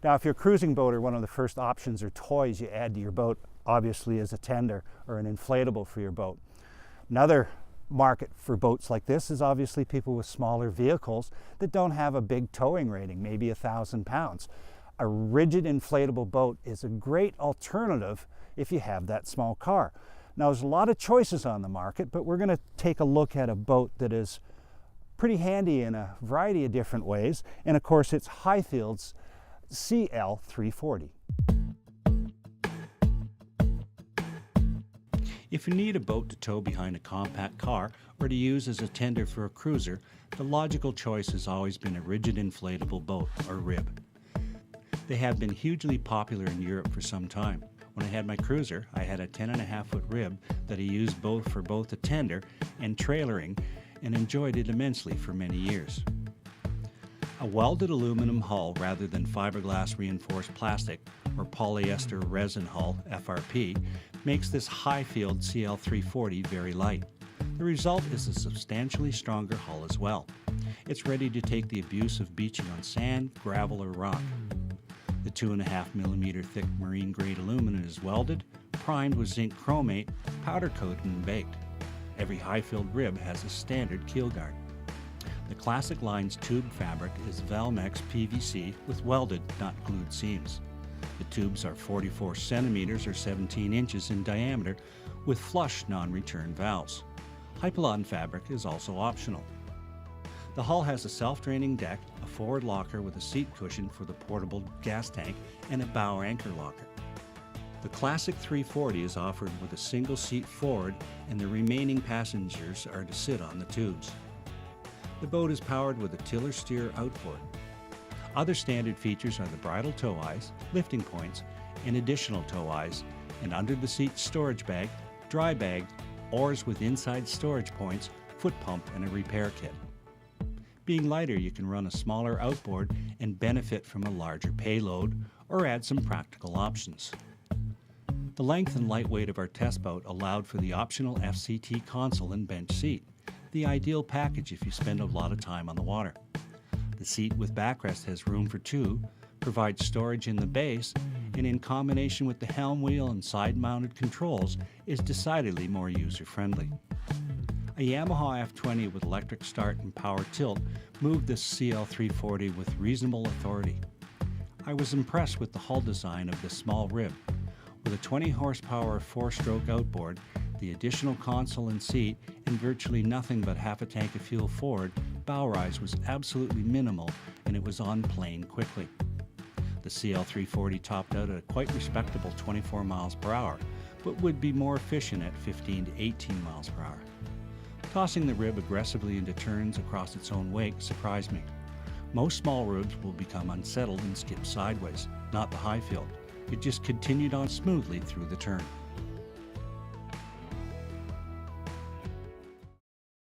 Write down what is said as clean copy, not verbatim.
Now, if you're a cruising boater, one of the first options or toys you add to your boat obviously is a tender or an inflatable for your boat. Another market for boats like this is obviously people with smaller vehicles that don't have a big towing rating, maybe 1,000 pounds. A rigid inflatable boat is a great alternative if you have that small car. Now, there's a lot of choices on the market, but we're going to take a look at a boat that is pretty handy in a variety of different ways, and of course it's Highfield's CL 340. If you need a boat to tow behind a compact car or to use as a tender for a cruiser, the logical choice has always been a rigid inflatable boat, or RIB. They have been hugely popular in Europe for some time. When I had my cruiser, I had a 10.5-foot RIB that I used both for a tender and trailering, and enjoyed it immensely for many years. A welded aluminum hull rather than fiberglass reinforced plastic or polyester resin hull, FRP, makes this Highfield CL 340 very light. The result is a substantially stronger hull as well. It's ready to take the abuse of beaching on sand, gravel, or rock. The 2.5mm thick marine grade aluminum is welded, primed with zinc chromate, powder coated and baked. Every Highfield RIB has a standard keel guard. The classic line's tube fabric is Valmex PVC with welded, not glued seams. The tubes are 44 centimeters or 17 inches in diameter with flush non-return valves. Hypalon fabric is also optional. The hull has a self-draining deck, a forward locker with a seat cushion for the portable gas tank, and a bow anchor locker. The classic 340 is offered with a single seat forward, and the remaining passengers are to sit on the tubes. The boat is powered with a tiller steer outboard. Other standard features are the bridle tow eyes, lifting points, and additional tow eyes, and under the seat storage bag, dry bag, oars with inside storage points, foot pump, and a repair kit. Being lighter, you can run a smaller outboard and benefit from a larger payload or add some practical options. The length and lightweight of our test boat allowed for the optional FCT console and bench seat, the ideal package if you spend a lot of time on the water. The seat with backrest has room for two, provides storage in the base, and in combination with the helm wheel and side-mounted controls is decidedly more user-friendly. A Yamaha F20 with electric start and power tilt moved this CL 340 with reasonable authority. I was impressed with the hull design of this small RIB. With a 20 horsepower 4-stroke outboard, the additional console and seat, and virtually nothing but half a tank of fuel forward, bow rise was absolutely minimal and it was on plane quickly. The CL 340 topped out at a quite respectable 24 miles per hour, but would be more efficient at 15 to 18 miles per hour. Tossing the RIB aggressively into turns across its own wake surprised me. Most small RIBs will become unsettled and skip sideways, not the Highfield. It just continued on smoothly through the turn.